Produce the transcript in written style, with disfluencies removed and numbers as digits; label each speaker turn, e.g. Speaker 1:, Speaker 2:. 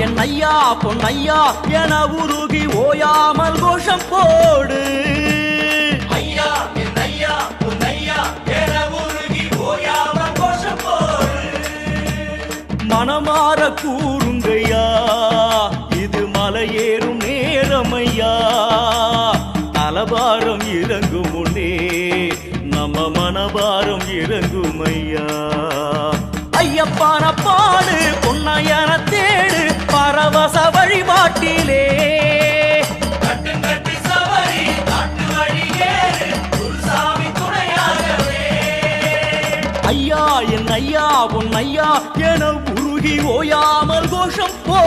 Speaker 1: என் ஐயா பொன்னையா என உருகி ஓயாமல் கோஷம் போடு.
Speaker 2: ஐயா என் ஐயா பொன்னையா என உருகி ஓயாமல் கோஷம் போடு.
Speaker 1: மனமாற கூறுங்கய்யா, இது மலையேறும் நேரமையா. தலபாரம் இறங்கும் முன்னே நம்ம மனபாரம் இறங்குமையா. ஐயப்பான பாடு பொன்னையன தேடு பரவச வழிபாட்டிலே.
Speaker 2: கட்டி சபரி காட்டு வழியேறு குருசாமி துணையாகவே.
Speaker 1: ஐயா என் ஐயா பொன்னையா என உருகி ஓயாமல் கோஷம் போ.